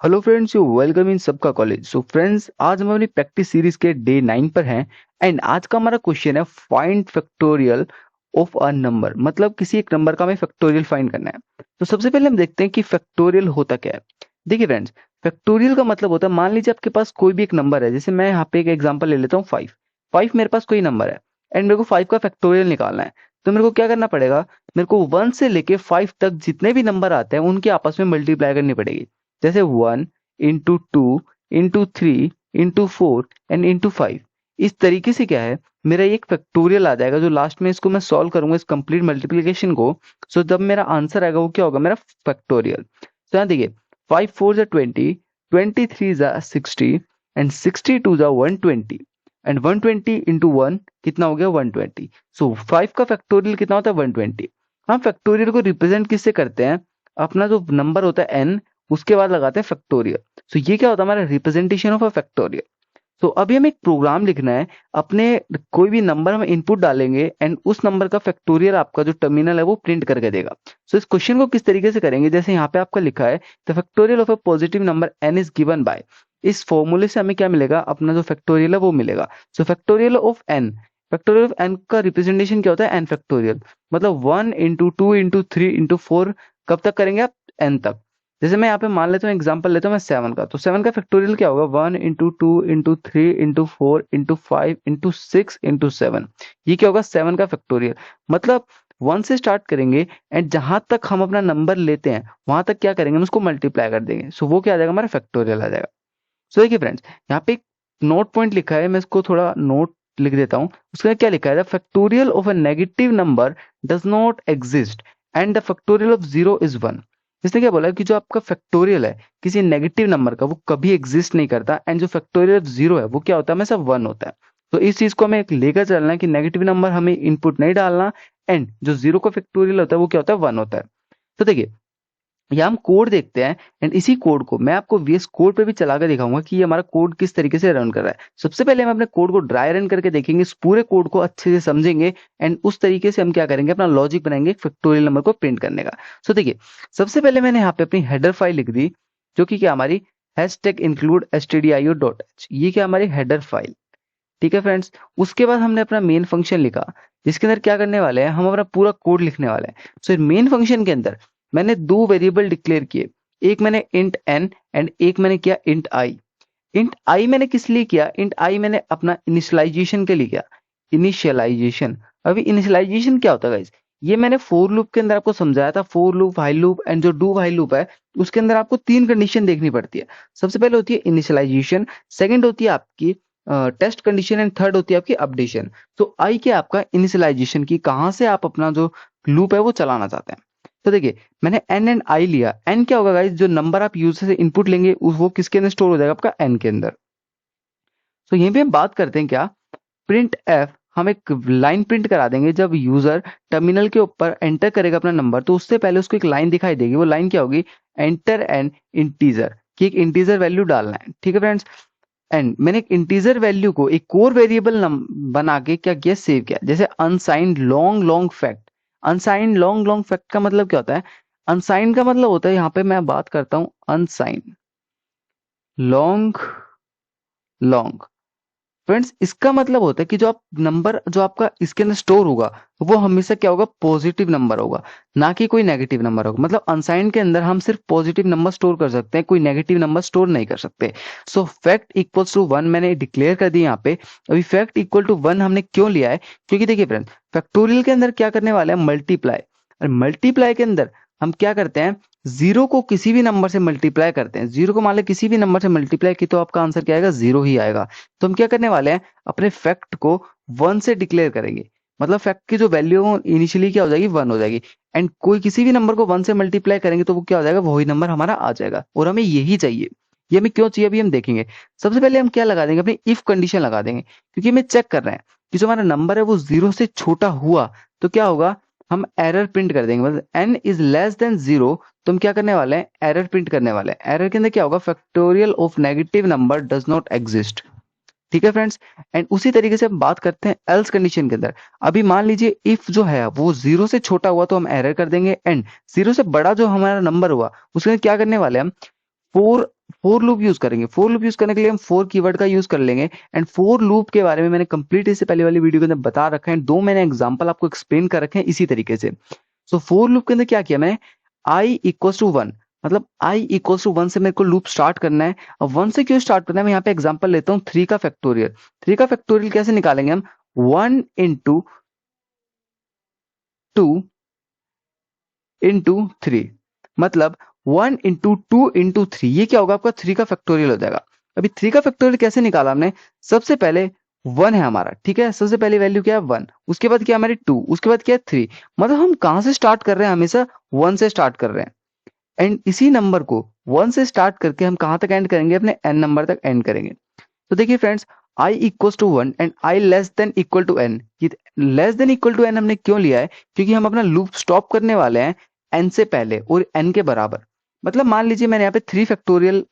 Hello friends, you welcome in सबका college. So friends, आज हम अपनी प्रैक्टिस सीरीज के डे 9 पर हैं। एंड आज का हमारा क्वेश्चन है find factorial of a number. मतलब किसी एक नंबर का हमें फैक्टोरियल फाइंड करना है। तो सबसे पहले हम देखते हैं कि फैक्टोरियल होता क्या है। देखिए फ्रेंड्स, फैक्टोरियल का मतलब होता है, मान लीजिए आपके पास कोई भी एक नंबर है। जैसे मैं यहाँ पे एक एग्जांपल ले लेता हूँ, 5। 5 मेरे पास कोई नंबर है एंड मेरे को 5 का फैक्टोरियल निकालना है। तो मेरे को क्या करना पड़ेगा, मेरे को 1 से लेके 5 तक जितने भी नंबर आते हैं उनके आपस में मल्टीप्लाई करनी पड़ेगी। जैसे 1 into 2 into 3 into 4 and into 5। इस तरीके से क्या है, मेरा एक फैक्टोरियल आ जाएगा जो लास्ट में इसको मैं सॉल्व करूंगा इस कंप्लीट मल्टीप्लिकेशन को। सो जब मेरा आंसर आएगा वो क्या होगा, मेरा फैक्टोरियल। तो यहाँ देखिए, 5 4 जा 20, 23 जा 60 एंड 62 जा 120 एंड 120 इंटू 1 कितना हो गया, 120। सो 5 का फैक्टोरियल कितना होता है, 120। हम फैक्टोरियल को रिप्रेजेंट किससे करते हैं, अपना जो नंबर होता है n, उसके बाद लगाते हैं फैक्टोरियल। सो ये क्या होता है, हमारा रिप्रेजेंटेशन ऑफ अ फैक्टोरियल। तो अभी हमें एक प्रोग्राम लिखना है, अपने कोई भी नंबर हम इनपुट डालेंगे एंड उस नंबर का फैक्टोरियल आपका जो टर्मिनल है वो प्रिंट करके देगा। सो इस क्वेश्चन को किस तरीके से करेंगे, जैसे यहाँ पे आपका लिखा है the factorial of a positive number n is given by. इस फॉर्मूले से हमें क्या मिलेगा, अपना जो फैक्टोरियल है वो मिलेगा। So factorial of n, factorial of n का रिप्रेजेंटेशन क्या होता है, n फैक्टोरियल। मतलब 1 इंटू 2 इंटू 3 इंटू 4, कब तक करेंगे आप, n तक। जैसे मैं यहाँ पे मान लेता हूँ, एग्जाम्पल लेता हूँ मैं 7 का। तो 7 का फैक्टोरियल क्या होगा, 1 into 2 into 3 into 4 into 5 into 6 into 7। ये क्या होगा, 7 का फैक्टोरियल। मतलब 1 से स्टार्ट करेंगे एंड जहां तक हम अपना नंबर लेते हैं वहां तक क्या करेंगे, हम उसको मल्टीप्लाई कर देंगे। सो वो क्या आ जाएगा, हमारा फैक्टोरियल आ जाएगा। सो देखिए फ्रेंड्स, यहाँ पे एक नोट पॉइंट लिखा है, मैं इसको थोड़ा नोट लिख देता हूँ। उसका क्या लिखा है, the factorial of a negative number does not exist and the factorial of 0 is 1। इसने क्या बोला कि जो आपका फैक्टोरियल है किसी नेगेटिव नंबर का, वो कभी एग्जिस्ट नहीं करता एंड जो फैक्टोरियल ऑफ 0 है वो क्या होता है, हमेशा 1 होता है। तो इस चीज को हमें एक लेकर चलना है कि नेगेटिव नंबर हमें इनपुट नहीं डालना एंड जो 0 का फैक्टोरियल होता है वो क्या होता है, 1 होता है। तो देखिए, या हम कोड देखते हैं एंड इसी कोड को मैं आपको VS कोड पे भी चला के दिखाऊंगा कि ये हमारा कोड किस तरीके से रन कर रहा है। सबसे पहले हम अपने कोड को ड्राई रन करके देखेंगे, इस पूरे कोड को अच्छे से समझेंगे एंड उस तरीके से हम क्या करेंगे, अपना लॉजिक बनाएंगे फैक्टोरियल नंबर को प्रिंट करने का। सो देखिए, सबसे पहले मैंने यहाँ पे अपनी हेडर फाइल लिख दी, जो कि क्या हमारी #include stdio.h। ये क्या हमारी हेडर फाइल, ठीक है फ्रेंड्स। उसके बाद हमने अपना मेन फंक्शन लिखा, जिसके अंदर क्या करने वाले हैं, हम अपना पूरा कोड लिखने वाले हैं। सो मेन फंक्शन के अंदर मैंने दो वेरिएबल डिक्लेयर किए, एक मैंने इंट n एंड एक मैंने किया इंट i। इंट i मैंने किस लिए किया, इंट i मैंने अपना इनिशियलाइजेशन के लिए किया, इनिशियलाइजेशन। अभी इनिशियलाइजेशन क्या होता है गाइस, ये मैंने फोर लूप के अंदर आपको समझाया था। For loop, while loop and जो डू व्हाइल लूप है, उसके अंदर आपको तीन कंडीशन देखनी पड़ती है। सबसे पहले होती है इनिशियलाइजेशन, सेकंड होती है आपकी टेस्ट कंडीशन एंड थर्ड होती है आपकी अपडेशन। तो आई क्या आपका इनिशियलाइजेशन की, कहां से आप अपना जो लूप है वो चलाना चाहते हैं। तो देखिए, मैंने n एंड i लिया। n क्या होगा गाइस, जो नंबर आप यूजर से इनपुट लेंगे वो किसके अंदर स्टोर हो जाएगा, आपका n के अंदर। तो यहीं पे हम बात करते हैं क्या, प्रिंट f। हम एक लाइन प्रिंट करा देंगे, जब यूजर टर्मिनल के ऊपर एंटर करेगा अपना नंबर तो उससे पहले उसको एक लाइन दिखाई देगी। वो लाइन क्या होगी, एंटर एन इंटीजर, कि एक इंटीजर वैल्यू डालना है, ठीक है फ्रेंड्स। एंड मैंने एक इंटीजर वैल्यू को एक कोर वेरिएबल बना के क्या किया, सेव किया। जैसे unsigned long long fact. Unsigned long long fact का मतलब क्या होता है, अनसाइंड का मतलब होता है, यहाँ पे मैं बात करता हूं अनसाइंड लॉन्ग लॉन्ग। फ्रेंड्स, इसका मतलब होता है कि जो आप नंबर जो आपका इसके अंदर स्टोर होगा वो हमेशा क्या होगा, पॉजिटिव नंबर होगा, ना कि कोई नेगेटिव नंबर होगा। मतलब अनसाइंड के अंदर हम सिर्फ पॉजिटिव नंबर स्टोर कर सकते हैं, कोई नेगेटिव नंबर स्टोर नहीं कर सकते। सो फैक्ट इक्वल्स टू 1 मैंने डिक्लेयर कर दी यहाँ पे। अभी फैक्ट इक्वल टू 1 हमने क्यों लिया है, क्योंकि देखिए फ्रेंड्स, फैक्टोरियल के अंदर क्या करने वाले हैं, मल्टीप्लाई। और मल्टीप्लाई के अंदर हम क्या करते हैं, जीरो को किसी भी नंबर से मल्टीप्लाई करते हैं। जीरो को मान लो किसी भी नंबर से मल्टीप्लाई की तो आपका आंसर क्या आएगा, जीरो ही आएगा। तो हम क्या करने वाले हैं, अपने फैक्ट को 1 से डिक्लेयर करेंगे। मतलब फैक्ट की जो वैल्यू इनिशियली क्या हो जाएगी, 1 हो जाएगी। एंड कोई किसी भी नंबर को 1 से मल्टीप्लाई करेंगे तो वो क्या हो जाएगा, वही नंबर हमारा आ जाएगा। और हमें यही चाहिए। ये हमें क्यों चाहिए, अभी हम देखेंगे। सबसे पहले हम क्या लगा देंगे, अपनी इफ कंडीशन लगा देंगे, क्योंकि हमें चेक कर रहे हैं कि जो हमारा नंबर है वो 0 से छोटा हुआ तो क्या होगा, हम एरर प्रिंट कर देंगे। मतलब n इज लेस देन 0 तो हम क्या करने वाले हैं, एरर प्रिंट करने वाले हैं। एरर के अंदर क्या होगा, factorial of negative number does not exist, ठीक है फ्रेंड्स। एंड उसी तरीके से हम बात करते हैं एल्स कंडीशन के अंदर। अभी मान लीजिए इफ जो है वो 0 से छोटा हुआ तो हम एरर कर देंगे, एंड 0 से बड़ा जो हमारा नंबर हुआ उसके अंदर क्या करने वाले हैं हम, फोर फोर लूप यूज करेंगे। फोर लूप यूज करने के लिए हम फोर कीवर्ड का यूज कर लेंगे। एंड फोर लूप के बारे में मैंने कंप्लीट इससे पहले वाली वीडियो के अंदर बता रखा है, दो मैंने एग्जांपल आपको एक्सप्लेन कर रखे हैं इसी तरीके से। सो फोर लूप के अंदर क्या किया मैंने, आई इक्वल्स टू वन, मतलब आई इक्वल्स टू वन से मेरे को लूप स्टार्ट करना है। अब वन से क्यों स्टार्ट करना है, मैं यहाँ पे एग्जांपल लेता हूँ थ्री का फैक्टोरियल। थ्री का फैक्टोरियल कैसे निकालेंगे हम, one into two into three, मतलब one into two into three, ये क्या होगा आपका थ्री का फैक्टोरियल हो जाएगा। अभी थ्री का फैक्टोरियल कैसे निकाला हमने, सबसे पहले वन है हमारा, ठीक है, सबसे पहली वैल्यू क्या है वन, उसके बाद क्या है हमारी टू, उसके बाद क्या है थ्री, मतलब हम कहां से स्टार्ट कर रहे हैं, हमेशा वन से स्टार्ट कर रहे हैं। एंड इसी नंबर को वन से स्टार्ट करके हम कहां तक एंड करेंगे, अपने एन नंबर तक एंड करेंगे। तो देखिए friends, I equal to one and I less than equal to N, ये less than equal to N हमने क्यों लिया है, क्योंकि हम अपना लूप स्टॉप करने वाले हैं एन से पहले और एन के बराबर। मतलब मान लीजिए मैंने यहाँ पे थ्री फैक्टोरियल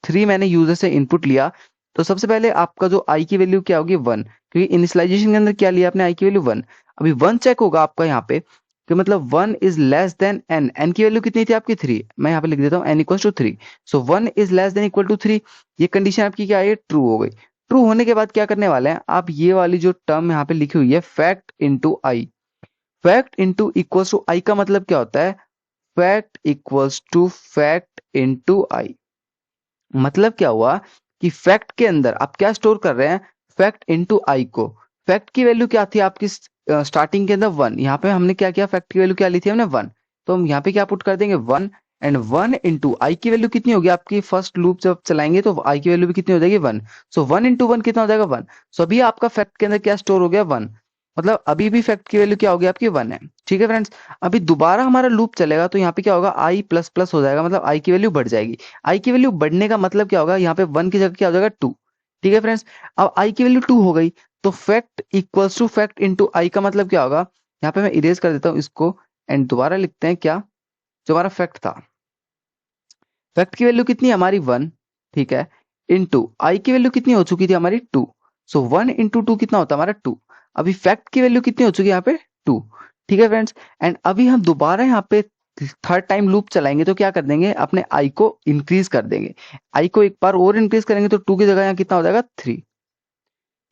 थ्री मैंने यूजर से इनपुट लिया, तो सबसे पहले आपका जो आई की वैल्यू क्या होगी वन, क्योंकि इनिशियलाइजेशन के अंदर क्या लिया आपने आई की वैल्यू वन। अभी वन चेक होगा आपका यहाँ पे कि मतलब one is less than N, N की वैल्यू कितनी थी आपकी थ्री, मैं यहाँ पे लिख देता हूँ N equal to three. So one is less than equal to three, ये कंडीशन आपकी क्या है, ट्रू हो गई। ट्रू होने के बाद क्या करने वाले हैं आप, ये वाली जो टर्म यहाँ पे लिखी हुई है fact into I, fact into equals to I का मतलब क्या होता है, fact equals to fact into I. मतलब क्या हुआ कि फैक्ट के अंदर आप क्या स्टोर कर रहे हैं, फैक्ट इंटू आई को। फैक्ट की वैल्यू क्या थी आपकी स्टार्टिंग के अंदर वन, यहाँ पे हमने क्या किया, फैक्ट की वैल्यू क्या ली थी हमने वन, तो हम यहाँ पे क्या पुट कर देंगे वन, एंड वन इंटू आई की वैल्यू कितनी होगी आपकी, फर्स्ट लूप जब चलाएंगे तो आई की वैल्यू भी कितनी हो जाएगी वन। सो वन इंटू वन कितना हो जाएगा वन। सो अभी आपका फैक्ट के अंदर क्या स्टोर हो गया वन, मतलब अभी भी फैक्ट की वैल्यू क्या होगी आपकी वन है। ठीक है फ्रेंड्स, अभी दोबारा हमारा लूप चलेगा तो यहाँ पे क्या होगा, आई प्लस प्लस हो जाएगा, मतलब आई की वैल्यू बढ़ जाएगी। आई की वैल्यू बढ़ने का मतलब क्या होगा, यहाँ पे वन की जगह क्या हो जाएगा टू। ठीक है फ्रेंड्स, अब आई की वैल्यू टू हो गई, तो fact equals to fact into I का मतलब क्या होगा, यहाँ पे मैं इरेज कर देता हूँ इसको एंड दोबारा लिखते हैं क्या, जो हमारा फैक्ट था, फैक्ट की वैल्यू कितनी है हमारी वन, ठीक है, इंटू आई की वैल्यू कितनी हो चुकी थी हमारी two. So one into two कितना होता है हमारा टू। अभी फैक्ट की वैल्यू कितनी हो चुकी है यहाँ पे टू। ठीक है फ्रेंड्स, एंड अभी हम दोबारा यहाँ पे थर्ड टाइम लूप चलाएंगे तो क्या कर देंगे, अपने आई को इंक्रीज कर देंगे। आई को एक बार और इंक्रीज करेंगे तो टू की जगह यहाँ कितना हो जाएगा थ्री।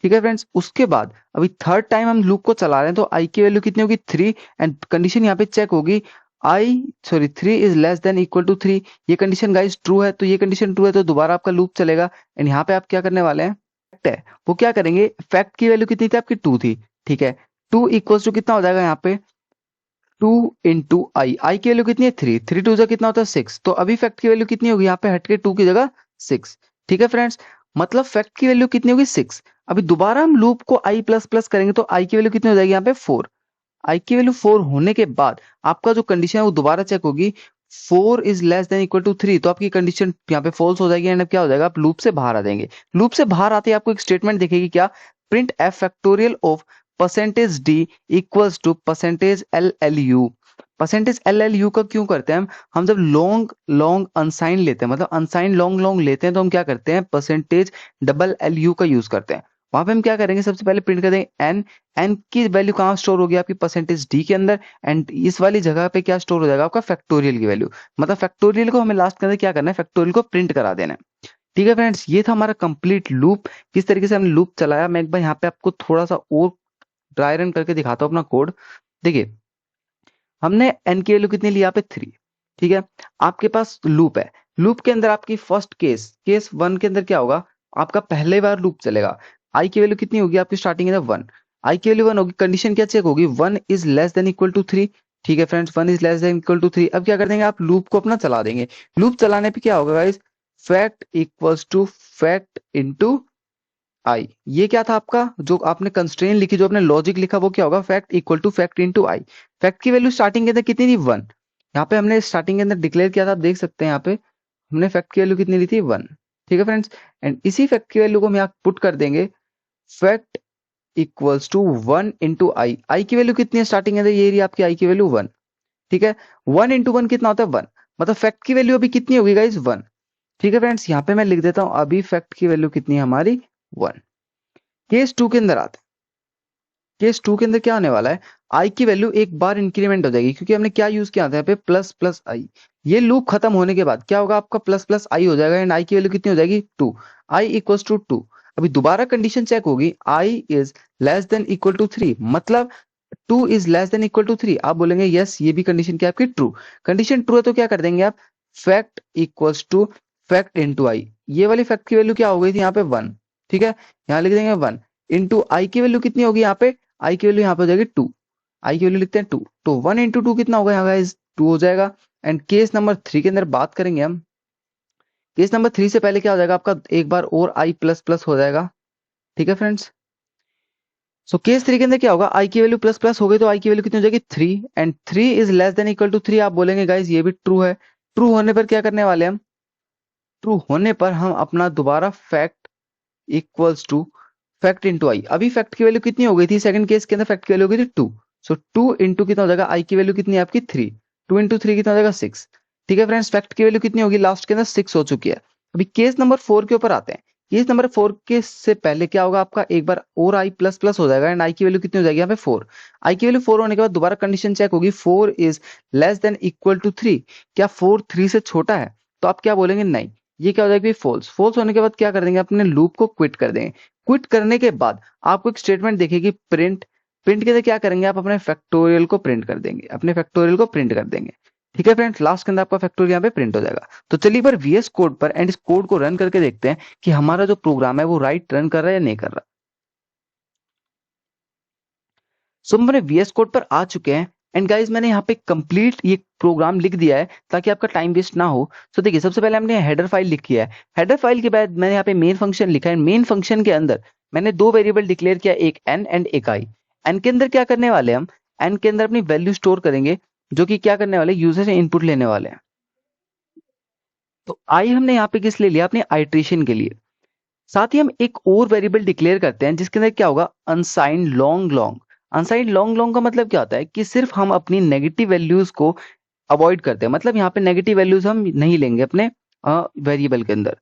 ठीक है फ्रेंड्स, उसके बाद अभी थर्ड टाइम हम लूप को चला रहे हैं तो आई की वैल्यू कितनी होगी थ्री, एंड कंडीशन यहाँ पे चेक होगी I sorry three is less than equal to three. ये कंडीशन गाइस ट्रू है, तो ये कंडीशन ट्रू है तो दोबारा आपका लूप चलेगा। एंड यहाँ पे आप क्या करने वाले हैं, फैक्ट है वो क्या करेंगे, फैक्ट की वैल्यू कितनी थी आपकी टू थी, ठीक है, टू इक्वल्स टू कितना हो जाएगा यहाँ पे टू इंटू आई, आई की वैल्यू कितनी है थ्री, थ्री टू जा कितना होता है सिक्स, तो अभी फैक्ट की वैल्यू कितनी होगी यहाँ पे हटके टू की जगह सिक्स। ठीक है फ्रेंड्स, मतलब फैक्ट की वैल्यू कितनी होगी सिक्स। अभी दोबारा हम लूप को आई प्लस प्लस करेंगे तो आई की वैल्यू कितनी हो जाएगी यहाँ पे फोर। आई की वैल्यू फोर होने के बाद आपका जो कंडीशन है वो दोबारा चेक होगी, four is less than equal to three, तो आपकी कंडीशन यहाँ पे फॉल्स हो जाएगी एंड अब क्या हो जाएगा, आप लूप से बाहर आ जाएंगे। लूप से बाहर आते ही आपको एक स्टेटमेंट दिखेगी क्या, printf factorial of percentage d equals to percentage l l u. Percentage l l u का क्यों करते हैं हम जब लॉन्ग लॉन्ग अनसाइन लेते हैं, मतलब अनसाइन लॉन्ग लॉन्ग लेते हैं तो हम क्या करते हैं, परसेंटेज डबल एल यू का यूज करते हैं। वहां पे हम क्या करेंगे, सबसे पहले प्रिंट कर देंगे एन, एन की वैल्यू कहाँ स्टोर होगी आपकी परसेंटेज डी के अंदर, एंड इस वाली जगह पे क्या स्टोर हो जाएगा आपका फैक्टोरियल की वैल्यू, मतलब फैक्टोरियल को हमें लास्ट के अंदर क्या करना है, फैक्टोरियल को प्रिंट करा देना है। ठीक है फ्रेंड्स, ये था हमारा कंप्लीट लूप, किस तरीके से हमने लूप चलाया। मैं एक बार यहाँ पे आपको थोड़ा सा और ड्राई रन करके दिखाता हूँ अपना कोड। देखिए हमने एन की वैल्यू कितनी ली यहाँ पे थ्री, ठीक है, आपके पास लूप है, लूप के अंदर आपकी फर्स्ट केस केस वन के अंदर क्या होगा, आपका पहले बार लूप चलेगा, आई की वैल्यू कितनी होगी आपकी स्टार्टिंग के अंदर वन, आई की वैल्यू वन होगी, कंडीशन क्या चेक होगी, one is less than equal to three. ठीक है friends, one is less than equal to three. अब क्या कर देंगे, आप लूप को अपना चला देंगे। लूप चलाने पे क्या होगा guys, fact equals to fact into I, ये क्या था आपका, जो आपने कंस्ट्रेन लिखी, जो आपने लॉजिक लिखा, वो क्या होगा, fact equal to fact into I. Fact की वैल्यू स्टार्टिंग के अंदर कितनी थी वन, यहाँ पे हमने स्टार्टिंग के अंदर डिक्लेयर किया था, आप देख सकते हैं यहाँ पे हमने फैक्ट की वैल्यू कितनी ली थी वन। ठीक है फ्रेंड्स, एंड इसी फैक्ट की वैल्यू को हम यहाँ पुट कर देंगे, fact equals to one into I, I की वैल्यू कितनी है स्टार्टिंग के अंदर, ये रही आपकी आई की वैल्यू वन। ठीक है, वन इंटू वन कितना होता है वन, मतलब फैक्ट की वैल्यू अभी कितनी होगी गाइस वन। ठीक है फ्रेंड्स, यहाँ पे मैं लिख देता हूँ अभी फैक्ट की वैल्यू कितनी है हमारी वन। केस टू के अंदर आते हैं, केस टू के अंदर क्या होने वाला है, आई की वैल्यू एक बार इंक्रीमेंट हो जाएगी, क्योंकि हमने क्या यूज किया था यहाँ पे प्लस प्लस आई। ये लूप खत्म होने के बाद क्या होगा, आपका प्लस प्लस आई हो जाएगा एंड आई की वैल्यू कितनी हो जाएगी 2। I equals to 2। अभी दोबारा कंडीशन चेक होगी, I is less than equal to 3, मतलब 2 is less than equal to 3। आप बोलेंगे यस, ये भी कंडीशन क्या है आपकी ट्रू। कंडीशन ट्रू है तो क्या कर देंगे आप, fact equals to fact into I. ये वाली फैक्ट की वैल्यू क्या हो गई थी यहाँ पे 1, ठीक है, यहाँ लिख देंगे 1 इंटू आई की वैल्यू कितनी होगी यहाँ पे, आई की वैल्यू यहाँ पे हो जाएगी 2। आई की वैल्यू लिखते हैं 2, तो 1 इंटू 2 कितना होगा यहाँ गाइस, 2 हो जाएगा। एंड केस नंबर 3 के अंदर बात करेंगे हम। केस नंबर 3 से पहले क्या हो जाएगा आपका, एक बार और आई प्लस प्लस हो जाएगा, ठीक है फ्रेंड्स। सो केस 3 के अंदर क्या होगा, आई की वैल्यू प्लस प्लस हो गई तो आई की वैल्यू कितनी हो जाएगी 3 and 3 is less than equal to 3। आप बोलेंगे गाइस ये भी ट्रू है। ट्रू होने पर क्या करने वाले हम, ट्रू होने पर हम अपना दोबारा fact equals to fact into I. अभी फैक्ट की वैल्यू कितनी हो गई थी, सेकंड केस के अंदर फैक्ट की वैल्यू हो गई थी 2। सो 2 इंटू कितना हो जाएगा, आई की वैल्यू कितनी है आपकी 3, 2 इंटू 3 कितना हो जाएगा 6। ठीक है फ्रेंड्स, फैक्ट की वैल्यू कितनी होगी लास्ट के अंदर 6 हो चुकी है। अभी केस नंबर 4 के ऊपर आते हैं। केस नंबर 4 के से पहले क्या होगा आपका, एक बार और आई प्लस प्लस हो जाएगा एंड आई की वैल्यू कितनी हो जाएगी यहाँ पे 4। आई की वैल्यू 4 होने के बाद दोबारा कंडीशन चेक होगी, 4 is less than equal to 3। क्या 4 3 से छोटा है, तो आप क्या बोलेंगे, नहीं, ये क्या हो जाएगी फॉल्स। फॉल्स होने के बाद क्या कर देंगे, अपने लूप को क्विट कर देंगे। क्विट करने के बाद आपको एक स्टेटमेंट दिखेगी प्रिंट। प्रिंट के अंदर क्या करेंगे आप, अपने फैक्टोरियल को प्रिंट कर देंगे, अपने फैक्टोरियल को प्रिंट कर देंगे। ठीक है फ्रेंड्स, लास्ट के अंदर आपका फैक्टोरियल यहाँ पे प्रिंट हो जाएगा। तो चलिए एक बार वीएस कोड पर एंड इस कोड को रन करके देखते हैं कि हमारा जो प्रोग्राम है वो राइट रन कर रहा है या नहीं कर रहा। सो हमारे वीएस कोड पर आ चुके हैं एंड गाइज मैंने यहाँ पे कंप्लीट ये प्रोग्राम लिख दिया है ताकि आपका टाइम वेस्ट ना हो। सो देखिए सबसे पहले हमने हेडर फाइल लिखी है। हेडर फाइल के बाद मैंने यहाँ पे मेन फंक्शन लिखा है। मेन फंक्शन के अंदर मैंने दो वेरिएबल डिक्लेयर किया, एक एन एंड एक आई। एन के अंदर क्या करने वाले हम, एन के अंदर अपनी वैल्यू स्टोर करेंगे जो कि क्या करने वाले, यूजर से इनपुट लेने वाले हैं। तो आई हमने यहाँ पे किस लिए लिया, अपने आइट्रेशन के लिए। साथ ही हम एक और वेरिएबल डिक्लेयर करते हैं जिसके अंदर क्या होगा, unsigned long long. Unsigned long long का मतलब क्या होता है कि सिर्फ हम अपनी नेगेटिव वैल्यूज को अवॉइड करते हैं, मतलब यहाँ पे नेगेटिव वैल्यूज हम नहीं लेंगे अपने वेरिएबल के अंदर।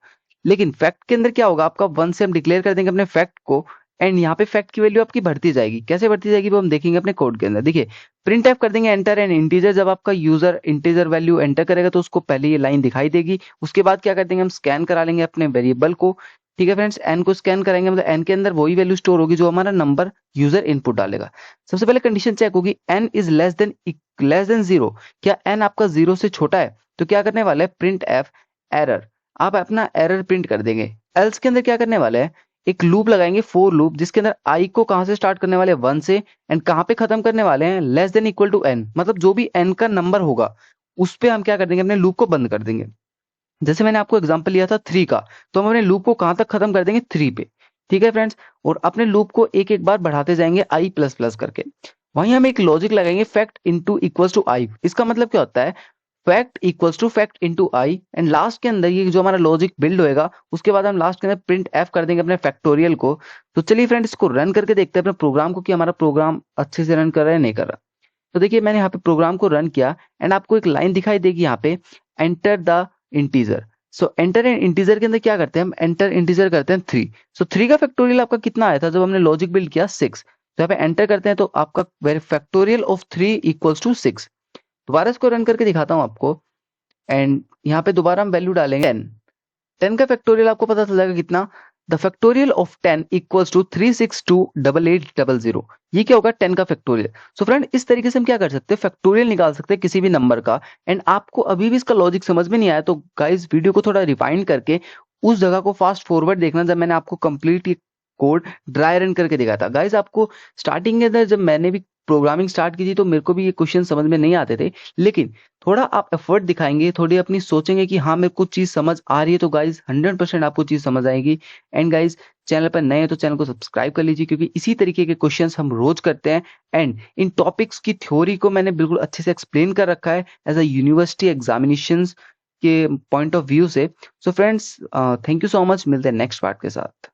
लेकिन फैक्ट के अंदर क्या होगा, आपका 1 से हम डिक्लेयर कर देंगे अपने फैक्ट को एंड यहाँ पे फैक्ट की वैल्यू आपकी बढ़ती जाएगी। कैसे बढ़ती जाएगी वो हम देखेंगे अपने कोड के अंदर। देखिए प्रिंट एफ कर देंगे एंटर एंड इंटीजर। जब आपका यूजर इंटीजर वैल्यू एंटर करेगा तो उसको पहले ये लाइन दिखाई देगी। उसके बाद क्या कर देंगे, हम स्कैन करा लेंगे अपने वेरिएबल को। ठीक है फ्रेंड्स, एन को स्कैन करेंगे मतलब एन के अंदर वही वैल्यू स्टोर होगी जो हमारा नंबर यूजर इनपुट डालेगा। सबसे पहले कंडीशन चेक होगी, एन इज लेस देन 0। क्या एन आपका 0 से छोटा है, तो क्या करने वाला है, प्रिंट एफ एरर। आप अपना एरर प्रिंट कर देंगे। एल्स के अंदर क्या करने वाले हैं, एक लूप लगाएंगे, फोर लूप, जिसके अंदर आई को कहां से स्टार्ट करने वाले हैं, 1 से, एंड कहां पे खत्म करने वाले हैं, less than equal to n. मतलब जो भी एन का नंबर होगा उस पे हम क्या कर देंगे, अपने लूप को बंद कर देंगे। जैसे मैंने आपको एग्जांपल लिया था 3 का, तो हम अपने लूप को कहां तक खत्म कर देंगे, 3 पे। ठीक है फ्रेंड्स, और अपने लूप को एक एक बार बढ़ाते जाएंगे आई प्लस प्लस करके। वहीं हम एक लॉजिक लगाएंगे, fact into equals to i. इसका मतलब क्या होता है, fact equals to fact into i and last के अंदर ये जो हमारा लॉजिक बिल्ड होएगा उसके बाद हम लास्ट के अंदर प्रिंट एफ कर देंगे अपने फैक्टोरियल को। तो चलिए फ्रेंड्स इसको रन करके देखते हैं अपने प्रोग्राम को कि हमारा प्रोग्राम अच्छे से रन कर रहा है नहीं कर रहा। तो देखिए मैंने यहाँ पे प्रोग्राम को रन किया एंड आपको एक लाइन दिखाई देगी यहाँ पे, enter the integer. So enter and integer के अंदर क्या करते हैं हम, एंटर इंटीजर करते हैं 3। सो 3 का फैक्टोरियल आपका कितना आया था जब हमने लॉजिक बिल्ड किया, 6। तो यहाँ पे एंटर करते हैं तो आपका फैक्टोरियल ऑफ 3 इक्वल्स टू 6। दोबारा इसको रन करके दिखाता हूँ आपको एंड यहाँ पे दोबारा हम वैल्यू डालेंगे 10। 10 का फैक्टोरियल आपको पता चल जाएगा कितना, the factorial of 10 equals to 3628800। ये क्या होगा, 10 का फैक्टोरियल। सो फ्रेंड इस तरीके से हम क्या कर सकते हैं, फैक्टोरियल निकाल सकते हैं किसी भी नंबर का। एंड आपको अभी भी इसका लॉजिक समझ में नहीं आया तो गाइस वीडियो को थोड़ा रिफाइन करके उस जगह को फास्ट फॉरवर्ड देखना जब मैंने आपको कंप्लीट कोड ड्राई रन करके दिखाया था। गाइस आपको स्टार्टिंग के अंदर जब मैंने भी प्रोग्रामिंग स्टार्ट की थी तो मेरे को भी ये क्वेश्चन समझ में नहीं आते थे, लेकिन थोड़ा आप एफर्ट दिखाएंगे, थोड़ी अपनी सोचेंगे कि हाँ मेरे को चीज समझ आ रही है, तो गाइज 100% आपको चीज समझ आएगी। एंड गाइज चैनल पर नए हैं तो चैनल को सब्सक्राइब कर लीजिए क्योंकि इसी तरीके के क्वेश्चंस हम रोज करते हैं। एंड इन टॉपिक्स की थ्योरी को मैंने बिल्कुल अच्छे से एक्सप्लेन कर रखा है एज अ यूनिवर्सिटी एग्जामिनेशन के पॉइंट ऑफ व्यू से। So friends thank you so much, मिलते हैं नेक्स्ट पार्ट के साथ।